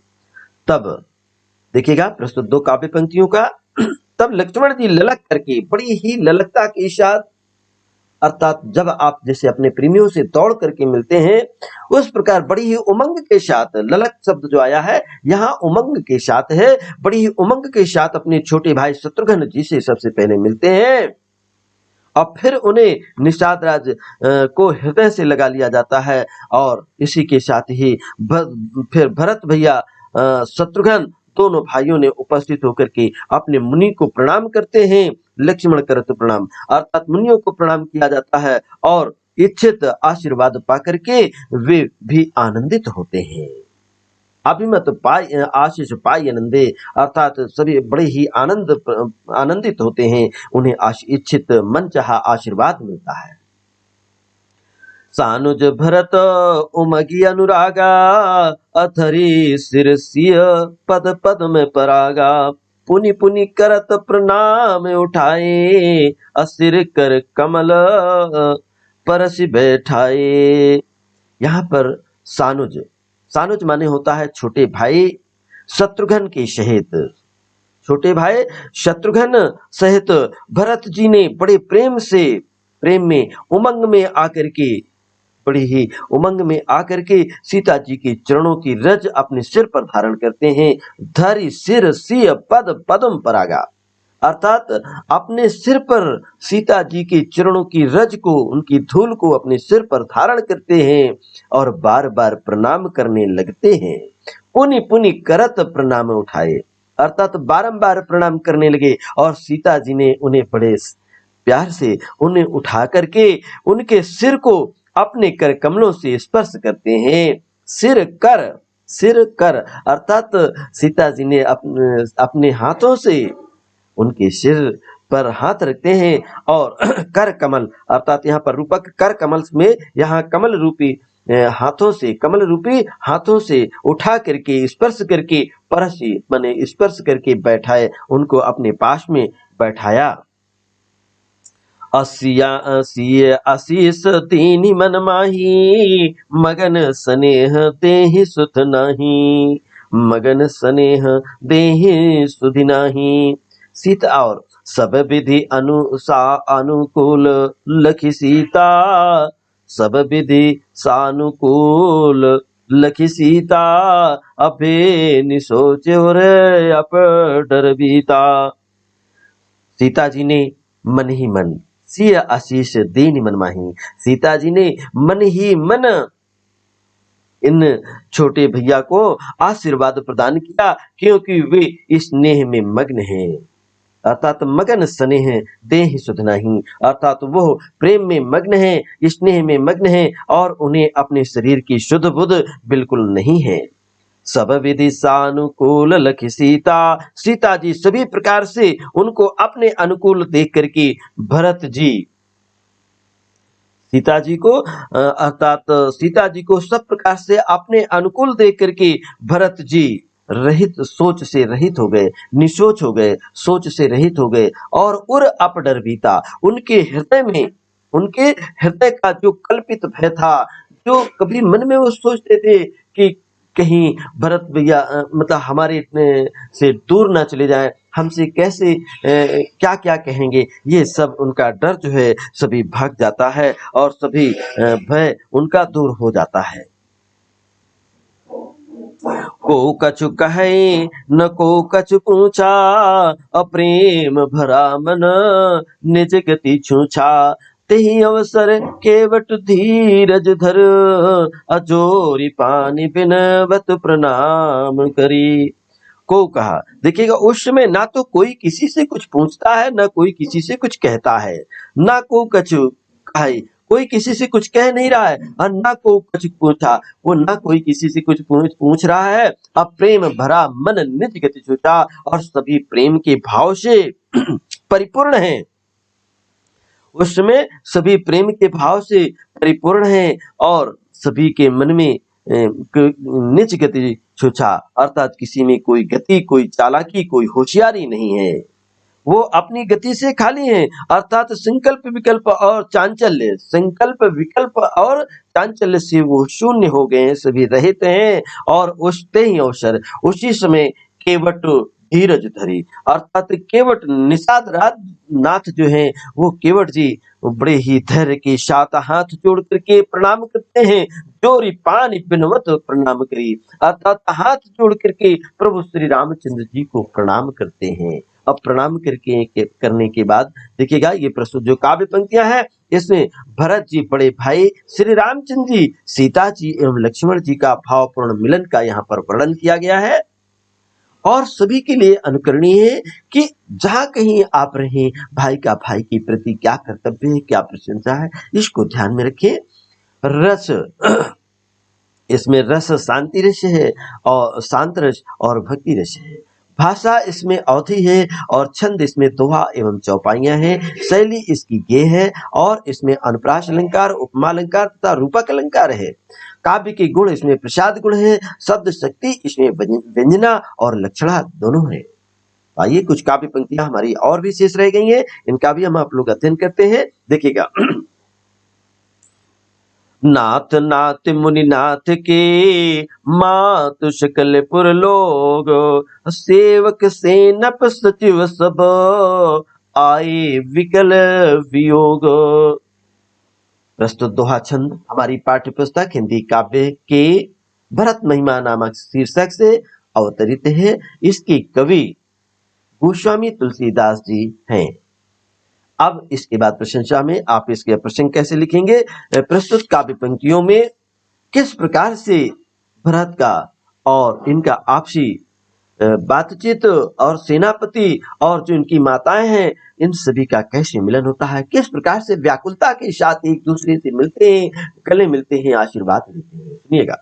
तब देखिएगा प्रस्तुत दो काव्य पंक्तियों का। तब लक्ष्मण जी ललक करके, बड़ी ही ललकता के साथ, अर्थात जब आप जैसे अपने प्रेमियों से दौड़ करके मिलते हैं उस प्रकार बड़ी ही उमंग के साथ, ललक शब्द जो आया है यहाँ उमंग के साथ है, बड़ी ही उमंग के साथ अपने छोटे भाई शत्रुघ्न जी से सबसे पहले मिलते हैं और फिर उन्हें निषाद राज को हृदय से लगा लिया जाता है। और इसी के साथ ही फिर भरत भैया शत्रुघ्न दोनों भाइयों ने उपस्थित होकर के अपने मुनि को प्रणाम करते हैं। लक्ष्मण करत प्रणाम, अर्थात मुनियों को प्रणाम किया जाता है और इच्छित आशीर्वाद पाकर के वे भी आनंदित होते हैं। अभिमत पाई आशीष पाई आनंदे, अर्थात सभी बड़े ही आनंदित होते हैं, उन्हें इच्छित मनचाहा आशीर्वाद मिलता है। सानुज भरत उमगी अनुरागा, अथरी सिरसिय पद पद में परागा, पुनि पुनि करत प्रणाम उठाए, असिर कर कमल परसि बैठाए। यहाँ पर सानुज, सानुज माने होता है छोटे भाई शत्रुघ्न के सहित, छोटे भाई शत्रुघ्न सहित भरत जी ने बड़े प्रेम से, प्रेम में उमंग में आकर के, बड़ी ही उमंग में आकर के सीता जी के चरणों की रज अपने सिर पर धारण करते हैं। धरि सिर सिय पद पदम परागा, अर्थात अपने सिर पर सीता जी के चरणों की रज को, उनकी धूल को अपने सिर पर धारण करते हैं और बार बार प्रणाम करने लगते हैं। पुनि पुनि करत प्रणाम उठाए, अर्थात बारंबार प्रणाम करने लगे और सीता जी ने उन्हें बड़े प्यार से उन्हें उठा करके उनके सिर को अपने कर कमलों से स्पर्श करते हैं। सिर कर अर्थात सीता जी ने अपने हाथों से उनके सिर पर हाथ रखते हैं और कर कमल, अर्थात यहाँ पर रूपक कर कमल में यहाँ कमल रूपी हाथों से, कमल रूपी हाथों से उठा करके स्पर्श करके, परसी माने स्पर्श करके बैठाए, उनको अपने पास में बैठाया। आशीष दीनि मन माही, मगन स्नेह देहि सुध नाही, मगन स्नेह देहि सुधि नाही। सीता और सब विधि अनुकूल लखी सीता, सब विधि सानुकूल लखी सीता, अबे निसोच रे अप डर बीता। सीता जी ने मन ही मन, सिय आशीष दीनि मन माही, सीता जी ने मन ही मन इन छोटे भैया को आशीर्वाद प्रदान किया क्योंकि वे स्नेह में मग्न हैं। अर्थात मगन स्नेह देहि सुध नहीं, अर्थात वो प्रेम में मग्न है, स्नेह में मग्न है और उन्हें अपने शरीर की शुद्ध बुद्ध बिल्कुल नहीं है। सब विधि सानुकूल लखि सीता, सीता जी सभी प्रकार से उनको अपने अनुकूल देख करके भरत जी सीता जी को अर्थात सीता जी को सब प्रकार से अपने अनुकूल देख करके भरत जी रहित सोच से रहित हो गए, निशोच हो गए, सोच से रहित हो गए और उर अपडर बीता उनके हृदय का जो कल्पित भय था, जो कभी मन में वो सोचते थे कि कहीं भरत भैया मतलब हमारे से दूर ना चले जाए, हमसे कैसे क्या क्या कहेंगे, ये सब उनका डर जो है सभी भाग जाता है और सभी भय उनका दूर हो जाता है। को कछु कहे न को कछु पूछा, अप्रेम भरा मन निज गति छूछा, तेहि अवसर केवट धीरज धर, अजोरी पानी बिनवत प्रणाम करी। को कहा, देखिएगा उस समय ना तो कोई किसी से कुछ पूछता है, ना कोई किसी से कुछ कहता है, ना को कछु कहे, कोई किसी से कुछ कह नहीं रहा है और ना को कुछ पूछा, वो ना कोई किसी से कुछ पूछ रहा है। अब प्रेम भरा मन निज गति छूटा, और सभी प्रेम के भाव से परिपूर्ण हैं। उस समय सभी प्रेम के भाव से परिपूर्ण हैं और सभी के मन में निज गति छुछा, अर्थात किसी में कोई गति, कोई चालाकी, कोई होशियारी नहीं है, वो अपनी गति से खाली हैं, अर्थात संकल्प विकल्प और चांचल्य, संकल्प विकल्प और चांचल्य से वो शून्य हो गए हैं, सभी रहित हैं। और उसते ही अवसर उसी समय केवट धीरज धरी, अर्थात केवट निषाद नाथ जो हैं वो केवट जी बड़े ही धैर्य के साथ हाथ जोड़ करके प्रणाम करते हैं। जोरी पानी बिनवत प्रणाम करी, अर्थात हाथ जोड़ करके प्रभु श्री रामचंद्र जी को प्रणाम करते हैं। अब प्रणाम करने के बाद देखिएगा ये प्रस्तुत जो काव्य पंक्तियां हैं, इसमें भरत जी बड़े भाई श्री रामचंद्र जी, सीता जी एवं लक्ष्मण जी का भावपूर्ण मिलन का यहाँ पर वर्णन किया गया है। और सभी के लिए अनुकरणीय है कि जहां कहीं आप रहें, भाई का भाई के प्रति क्या कर्तव्य है, क्या प्रशंसा है, इसको ध्यान में रखें। रस इसमें रस शांति रस है और शांत रस और भक्ति रस है। भाषा इसमें अवधि है और छंद इसमें दोहा एवं चौपाइयां हैं। शैली इसकी गे है और इसमें अनुप्रास अलंकार, उपमा अलंकार तथा रूपक अलंकार है। काव्य के गुण इसमें प्रसाद गुण है, शब्द शक्ति इसमें व्यंजना और लक्षणा दोनों है। आइए कुछ काव्य पंक्तियां हमारी और भी शेष रह गई हैं, इनका भी हम आप लोग अध्ययन करते हैं। देखिएगा नाथ नाथ मुनि नाथ के मातु शकलपुर लोग, सेवक सेनप सचिव सब आए विकल वियोग। प्रस्तुत दोहा छंद हमारी पाठ्य पुस्तक हिंदी काव्य के भरत महिमा नामक शीर्षक से अवतरित है। इसके कवि गोस्वामी तुलसीदास जी हैं। अब इसके बाद प्रशंसा में आप इसके प्रसंग कैसे लिखेंगे। प्रस्तुत काव्य पंक्तियों में किस प्रकार से भरत का और इनका आपसी बातचीत और सेनापति और जो इनकी माताएं हैं, इन सभी का कैसे मिलन होता है, किस प्रकार से व्याकुलता के साथ एक दूसरे से मिलते हैं, गले मिलते हैं, आशीर्वाद लेते हैं। सुनिएगा।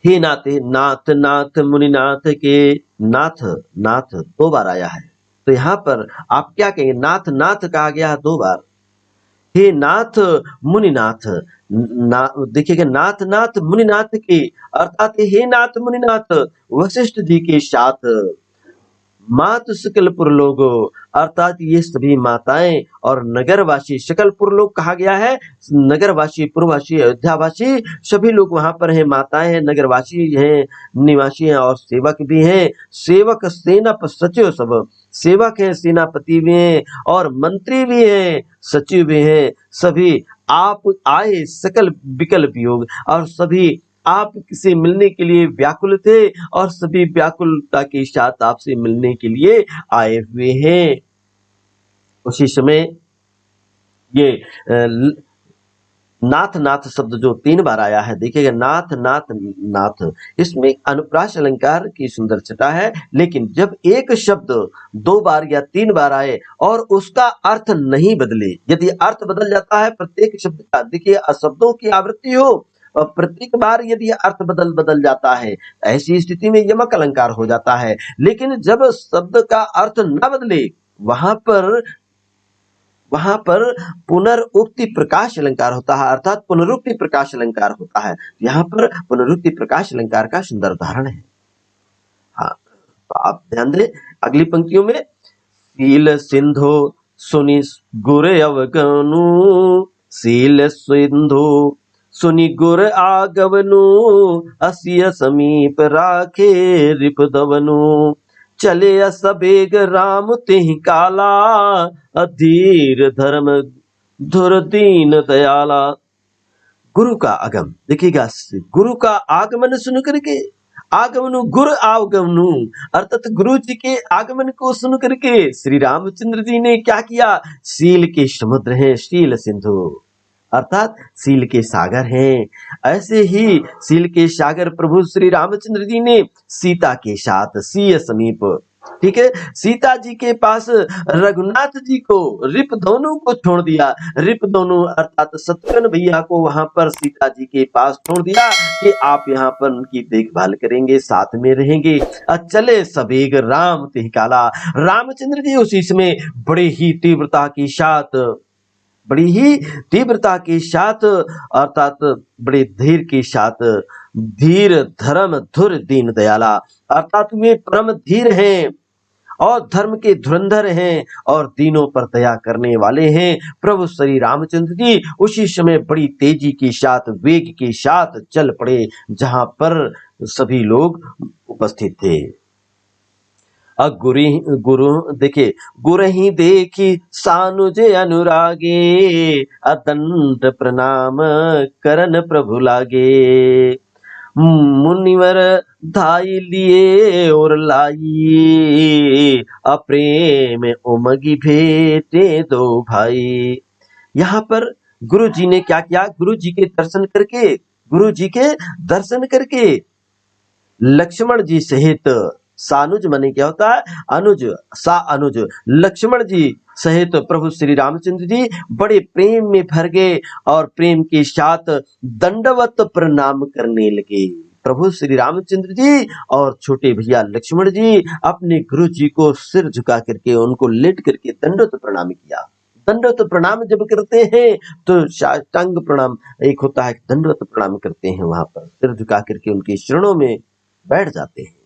हे नाते नाथ नाथ मुनि नाथ के, नाथ नाथ दो बार आया है, तो यहाँ पर आप क्या कहेंगे, नाथ नाथ कहा गया है दो बार। हे नाथ मुनिनाथ, देखिएगा नाथ नाथ मुनिनाथ के, अर्थात हे नाथ मुनिनाथ वशिष्ठ जी के साथ मात सकलपुर लोग, अर्थात ये सभी माताएं और नगरवासी, सकलपुर लोग कहा गया है, नगरवासी, पुरवासी, अयोध्यावासी सभी लोग वहां पर हैं, माताएं हैं, नगरवासी हैं, निवासी हैं और सेवक भी हैं। सेवक सेनाप सचिव सब, सेवक हैं, सेनापति भी हैं और मंत्री भी हैं, सचिव भी हैं। सभी आप आए सकल विकल वियोग, और सभी आपसे मिलने के लिए व्याकुल थे और सभी व्याकुलता के साथ आपसे मिलने के लिए आए हुए हैं। उसी समय ये नाथ नाथ शब्द जो 3 बार आया है, देखिएगा नाथ नाथ नाथ, इसमें अनुप्रास अलंकार की सुंदर छटा है। लेकिन जब एक शब्द 2 बार या 3 बार आए और उसका अर्थ नहीं बदले, यदि अर्थ बदल जाता है प्रत्येक शब्द का, देखिए शब्दों की आवृत्ति हो और प्रत्येक बार यदि अर्थ बदल जाता है, ऐसी स्थिति में यमक अलंकार हो जाता है। लेकिन जब शब्द का अर्थ न बदले, वहां पर पुनरुक्ति प्रकाश अलंकार होता है, अर्थात पुनरुक्ति प्रकाश अलंकार होता है। यहाँ पर पुनरुक्ति प्रकाश अलंकार का सुंदर उदाहरण है। हाँ, तो आप ध्यान दें अगली पंक्तियों में, शील सिंधु सुनि गुर अवगनु, शील सिंधु सुनि गुर आगवनु, असिय समीप राखे रिपदवनु, चले सबेग राम तिहि काला, अधीर धर्म धुर दीन दयाला। गुरु का आगम, देखिएगा गुरु का आगमन सुन करके, आगमनु गुरु आगमनु, अर्थात गुरु जी के आगमन को सुन करके श्री रामचंद्र जी ने क्या किया, शील के समुद्र हैं, शील सिंधु अर्थात शील के सागर हैं। ऐसे ही शील के सागर प्रभु श्री रामचंद्र जी ने सीता के साथ सीय समीप, ठीक है, सीता जी के पास रघुनाथ जी को रिपदोनु को छोड़ दिया। रिपदोनु अर्थात शत्रुघ्न भैया को वहां पर सीता जी के पास छोड़ दिया कि आप यहाँ पर उनकी देखभाल करेंगे, साथ में रहेंगे। चले सबेग राम तिहकाला, रामचंद्र जी उसी समय बड़े ही तीव्रता के साथ, बड़ी ही तीव्रता के साथ अर्थात बड़े धीर के साथ, धीर धर्म धुर दीन दयाला, अर्थात वे परम धीर हैं और धर्म के धुरंधर हैं और दीनों पर दया करने वाले हैं। प्रभु श्री रामचंद्र जी उसी समय बड़ी तेजी के साथ, वेग के साथ चल पड़े जहां पर सभी लोग उपस्थित थे। गुरु देखिए, गुरु ही देखी सानुज अनुरागे, अदंड प्रणाम करन प्रभु लागे, मुनिवर धाई लिए और लाई, अप्रेम उमगी भेटे दो भाई। यहाँ पर गुरु जी ने क्या किया, गुरु जी के दर्शन करके, गुरु जी के दर्शन करके लक्ष्मण जी सहित, सानुज माने क्या होता है, अनुज, सा अनुज, लक्ष्मण जी सहित प्रभु श्री रामचंद्र जी बड़े प्रेम में भर गए और प्रेम के साथ दंडवत प्रणाम करने लगे। प्रभु श्री रामचंद्र जी और छोटे भैया लक्ष्मण जी अपने गुरु जी को सिर झुका करके, उनको लेट करके दंडवत प्रणाम किया। दंडवत प्रणाम जब करते हैं तो साष्टांग प्रणाम एक होता है, दंडवत प्रणाम करते हैं, वहां पर सिर झुका करके उनके चरणों में बैठ जाते हैं।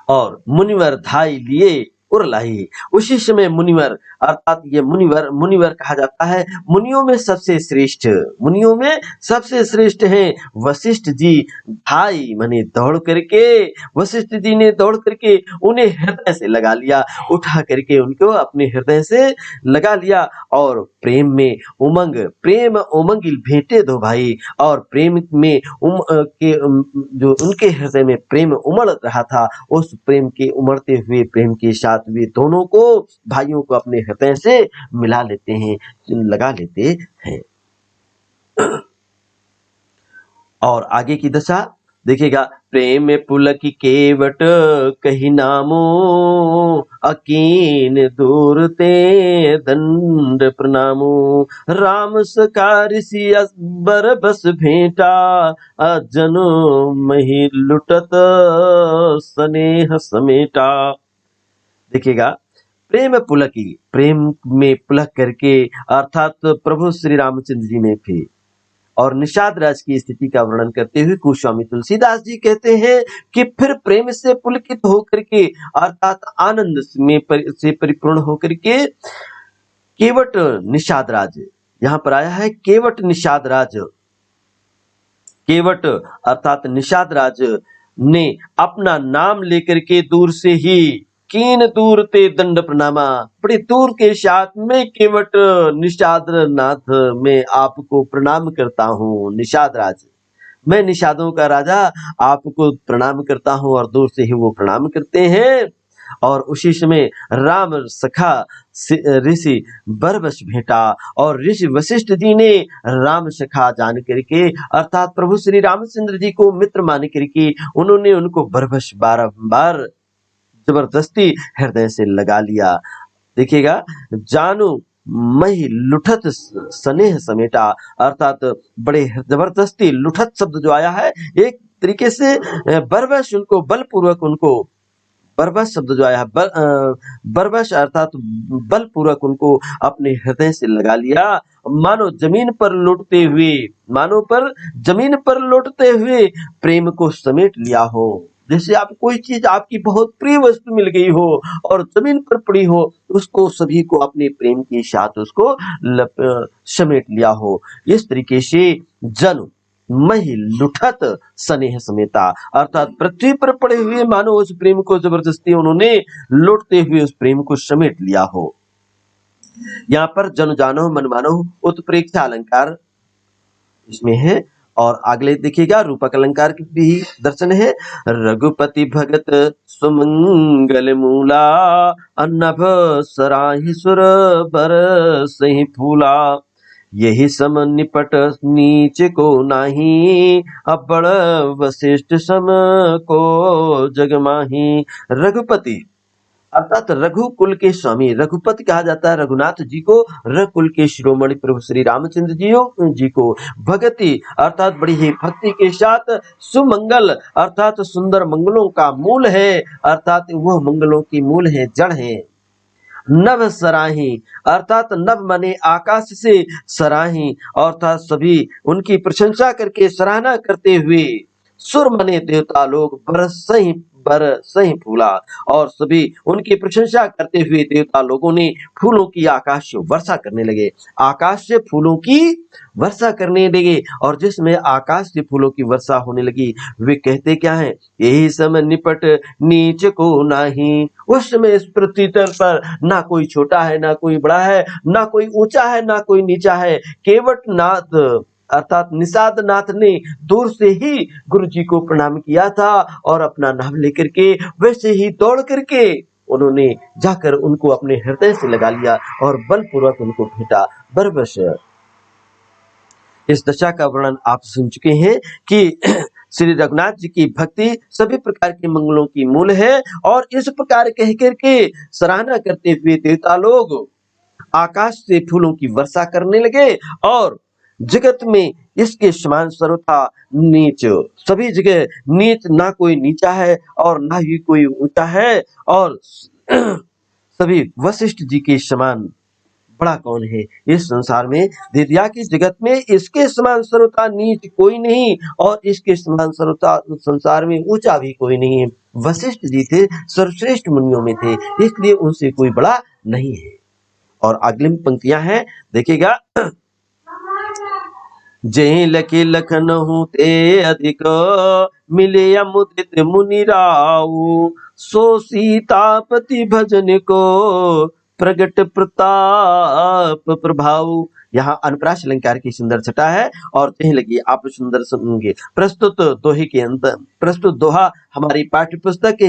और मुनिवर धाई लिए और लाई, उसी समय मुनिवर अर्थात ये मुनिवर कहा जाता है, मुनियों में सबसे श्रेष्ठ, मुनियों में सबसे श्रेष्ठ हैं वशिष्ठ जी। धाई माने दौड़ करके, वशिष्ठ जी ने दौड़ करके उन्हें हृदय से लगा लिया, उठा करके उनको अपने हृदय से लगा लिया और प्रेम में उमंग, प्रेम उमंग भेंटे दो भाई। और प्रेम में जो उनके हृदय में प्रेम उमड़ रहा था, उस प्रेम के उमड़ते हुए प्रेम के साथ वे दोनों को, भाइयों को अपने हृदय से मिला लेते हैं, लगा लेते हैं। और आगे की दशा देखिएगा, प्रेम पुलक केवट कही नामो, अकीन दूर ते दंड प्रणामो, राम सकार सी अकबर बस भेंटा, अजनो मही लुटत स्नेह समेटा। देखिएगा, प्रेम पुलकी, प्रेम में पुलक करके अर्थात प्रभु श्री रामचंद्र जी ने भी, और निषाद राज की स्थिति का वर्णन करते हुए गोस्वामी तुलसीदास जी कहते हैं कि फिर प्रेम से पुलकित होकर के अर्थात आनंद में से परिपूर्ण होकर के केवट निषाद राज, यहाँ पर आया है केवट निषाद राज, केवट अर्थात निषाद राज ने अपना नाम लेकर के दूर से ही, कीन दूर ते दंड प्रणामा, बड़ी दूर के साथ में केवट निषाद नाथ में आपको प्रणाम करता हूँ, निषाद राज, मैं निषादों का राजा आपको प्रणाम करता हूँ। और दूर से ही वो प्रणाम करते हैं और उसी समय राम सखा ऋषि बरबस भेंटा, और ऋषि वशिष्ठ जी ने राम सखा जान करके अर्थात प्रभु श्री रामचंद्र जी को मित्र मान करके उन्होंने उनको बरबस बारंबार जबरदस्ती हृदय से लगा लिया। देखिएगा, जानो मही लुठत स्नेह समेटा, अर्थात बड़े जबरदस्ती लुठत शब्द जो आया है, एक तरीके से बरबस उनको बलपूर्वक उनको बरबस शब्द जो आया है बरबस अर्थात बलपूर्वक उनको अपने हृदय से लगा लिया, मानो जमीन पर लौटते हुए जमीन पर लौटते हुए प्रेम को समेट लिया हो। जैसे आप कोई चीज आपकी बहुत प्रिय वस्तु मिल गई हो और जमीन पर पड़ी हो, उसको सभी को अपने प्रेम के साथ उसको समेट लिया हो। इस तरीके से जन मही लुठत स्नेह समेता, अर्थात पृथ्वी पर पड़े हुए मानो उस प्रेम को जबरदस्ती उन्होंने लौटते हुए उस प्रेम को समेट लिया हो। यहाँ पर जन जानो मन मानो उत्प्रेक्षा अलंकार इसमें है, और अगले देखिएगा रूपक अलंकार की भी दर्शन है। रघुपति भगत सुमंगल मूला, अन्नभ सराहि सुर बर सही फूला, यही सम निपट नीच को नाही, अबड़ वशिष्ठ सम को जगमाही। रघुपति अर्थात रघुकुल के स्वामी, रघुपति कहा जाता है रघुनाथ जी को, रघुकुल के शिरोमणि प्रभु श्री रामचंद्र जी को। भगति अर्थात बड़ी ही भक्ति के साथ, सुमंगल अर्थात सुंदर मंगलों का मूल है, अर्थात वह मंगलों की मूल है, जड़ है। नभ सराही अर्थात नभ माने आकाश से, सराही अर्थात सभी उनकी प्रशंसा करके सराहना करते हुए, सुर माने देवता लोग, बर सही फूला, और सभी उनकी प्रशंसा करते हुए देवता लोगों ने फूलों की आकाश से वर्षा करने लगे, आकाश से फूलों की वर्षा करने लगे। और जिसमें आकाश से फूलों की वर्षा होने लगी, वे कहते क्या है, यही समय निपट नीच को नाही। उस समय इस पृथ्वी तल पर ना कोई छोटा है ना कोई बड़ा है, ना कोई ऊंचा है ना कोई नीचा है, केवट नाथ अर्थात निषाद नाथ ने दूर से ही गुरु जी को प्रणाम किया था, और अपना नाम लेकर के वैसे ही दौड़ करके उन्होंने जाकर उनको अपने हृदय से लगा लिया और बलपूर्वक उनको भेंटा बरबस। इस दशा का वर्णन आप सुन चुके हैं कि श्री रघुनाथ जी की भक्ति सभी प्रकार के मंगलों की मूल है, और इस प्रकार कह करके सराहना करते हुए देवता लोग आकाश से फूलों की वर्षा करने लगे, और जगत में इसके समान सर्वथा नीच, सभी जगह नीच, ना कोई नीचा है और ना ही कोई ऊंचा है, और सभी वशिष्ठ जी के समान बड़ा कौन है इस संसार में। दे दिया कि जगत में इसके समान सर्वथा नीच कोई नहीं, और इसके समान सर्वथा संसार में ऊंचा भी कोई नहीं है। वशिष्ठ जी थे, सर्वश्रेष्ठ मुनियों में थे, इसलिए उनसे कोई बड़ा नहीं है। और अगली पंक्तियां हैं, देखिएगा, जय लखी लखनऊ ते अधिक, मिले मुदित मुनि राऊ, सो सीतापति भजन को प्रगट प्रताप प्रभाव। यहाँ अनुप्रास अलंकार की सुंदर छटा है, और कहीं लगी आप सुंदर सुनेंगे। प्रस्तुत दोहे के अंदर प्रस्तुत दोहा हमारी पाठ्य पुस्तक के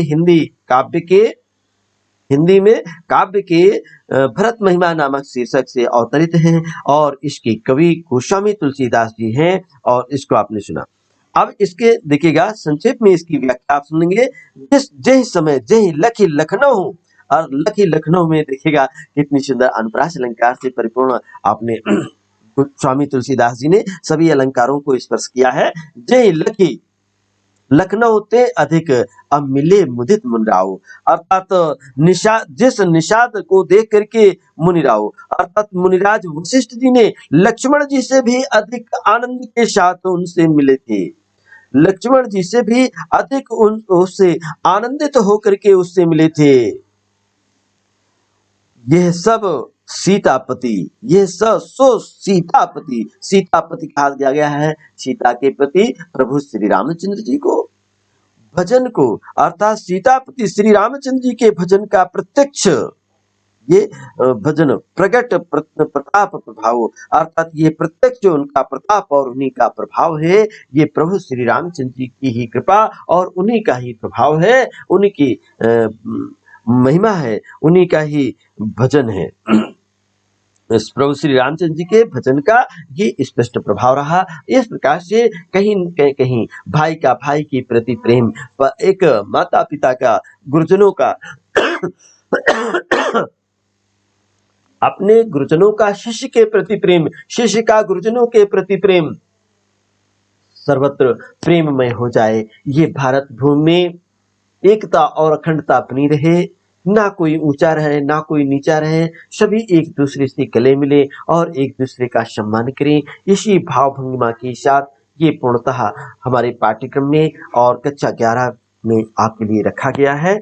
हिंदी में काव्य के भरत महिमा नामक शीर्षक से अवतरित है, और इसके कवि गोस्वामी तुलसीदास जी हैं, और इसको आपने सुना। अब इसके देखिएगा संक्षेप में इसकी व्याख्या आप सुनेंगे। जय समय जय लखी लखनऊ, और लखी लखनऊ में देखिएगा कितनी सुंदर अनुप्रास अलंकार से परिपूर्ण आपने स्वामी तुलसीदास जी ने सभी अलंकारों को स्पर्श किया है। जय लखी लखनऊ ते अधिक, अब मिले मुदित मुनिराव, अर्थात जिस निषाद को देख करके मुनिराव अर्थात मुनिराज वशिष्ठ जी ने लक्ष्मण जी से भी अधिक आनंद के साथ उनसे मिले थे, लक्ष्मण जी से भी अधिक उससे आनंदित होकर के उससे मिले थे। यह सब सीतापति, यह सब सो सीतापति, सीतापति कहा गया है सीता के पति प्रभु श्री रामचंद्र जी को, भजन को अर्थात सीतापति श्री रामचंद्र जी के भजन का प्रत्यक्ष ये भजन प्रगट प्रताप प्रभाव, अर्थात ये प्रत्यक्ष उनका प्रताप और उन्हीं का प्रभाव है। ये प्रभु श्री रामचंद्र जी की ही कृपा और उन्हीं का ही प्रभाव है, उन्हीं की महिमा है, उन्हीं का ही भजन है। इस प्रभु श्री रामचंद्र जी के भजन का ये स्पष्ट प्रभाव रहा। इस प्रकार से कहीं न कहीं भाई का भाई के प्रति प्रेम, एक माता पिता का गुरुजनों का अपने गुरुजनों का शिष्य के प्रति प्रेम, शिष्य का गुरुजनों के प्रति प्रेम सर्वत्र प्रेममय हो जाए। ये भारत भूमि में एकता और अखंडता बनी रहे, ना कोई ऊंचा रहे ना कोई नीचा रहे, सभी एक दूसरे से गले मिले और एक दूसरे का सम्मान करें। इसी भाव भंगिमा के साथ ये पूर्णतः हमारे पाठ्यक्रम में और कक्षा 11 में आपके लिए रखा गया है।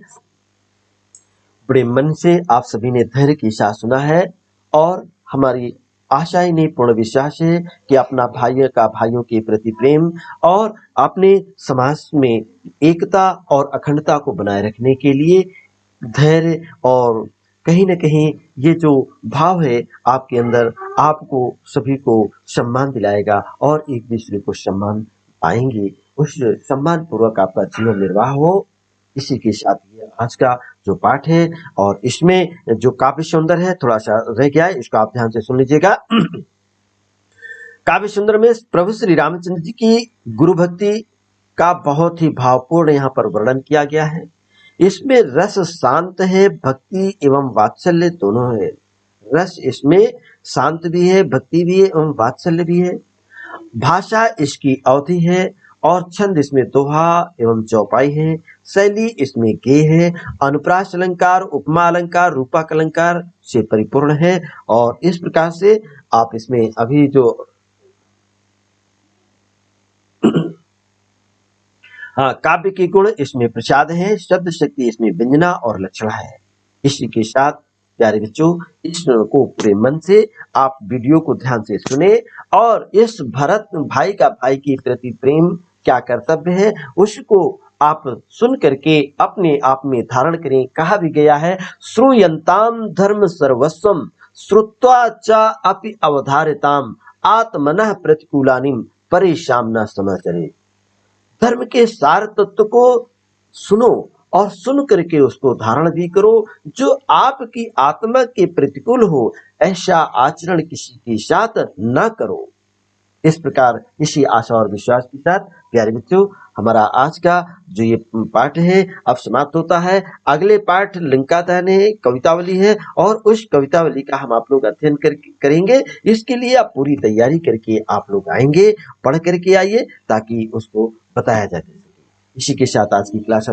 बड़े मन से आप सभी ने धैर्य के साथ सुना है और हमारी आशा ही नहीं पूर्ण विश्वास है कि अपना भाइयों का भाइयों के प्रति प्रेम और अपने समाज में एकता और अखंडता को बनाए रखने के लिए धैर्य और कहीं न कहीं ये जो भाव है आपके अंदर, आपको सभी को सम्मान दिलाएगा और एक दूसरे को सम्मान पाएंगे। उस सम्मान पूर्वक आपका जीवन निर्वाह हो। इसी के साथ ये आज का जो पाठ है और इसमें जो काव्य सुंदर है थोड़ा सा रह गया है, इसको आप ध्यान से सुन लीजिएगा। काव्य सुंदर में प्रभु श्री रामचंद्र जी की गुरु भक्ति का बहुत ही भावपूर्ण यहाँ पर वर्णन किया गया है। इसमें रस शांत है, भक्ति एवं वात्सल्य दोनों है। रस इसमें शांत भी है, भक्ति भी है एवं वात्सल्य भी है। भाषा इसकी अवधि है और छंद इसमें दोहा एवं चौपाई है। शैली इसमें गेय है, अनुप्रास अलंकार, उपमा अलंकार, रूपक अलंकार से परिपूर्ण है। और इस प्रकार से आप इसमें अभी जो हाँ, काव्य के गुण इसमें प्रसाद है, शब्द शक्ति इसमें व्यंजना और लक्षणा है। इसी के साथ प्यारे बच्चों, इस को पूरे मन से आप वीडियो को ध्यान से सुने और इस भरत भाई का भाई के प्रति प्रेम क्या कर्तव्य है उसको आप सुन करके अपने आप में धारण करें। कहा भी गया है, श्रूयन्ताम धर्म सर्वस्वम श्रुत्वा च अपि अवधारिताम आत्मनः प्रतिकूलानिम परेशान न समाचरे। धर्म के सार तत्व को सुनो और सुन करके उसको धारण भी करो। जो आपकी आत्मा के प्रतिकूल हो ऐसा आचरण किसी के साथ न करो। इस प्रकार इसी आशा और विश्वास के साथ प्यारे बच्चों, हमारा आज का जो ये पाठ है अब समाप्त होता है। अगले पाठ लिंकातन है, कवितावली है और उस कवितावली का हम आप लोग अध्ययन करेंगे। इसके लिए आप पूरी तैयारी करके आप लोग आएंगे, पढ़ करके आइए ताकि उसको बताया जा सके। इसी के साथ आज की क्लास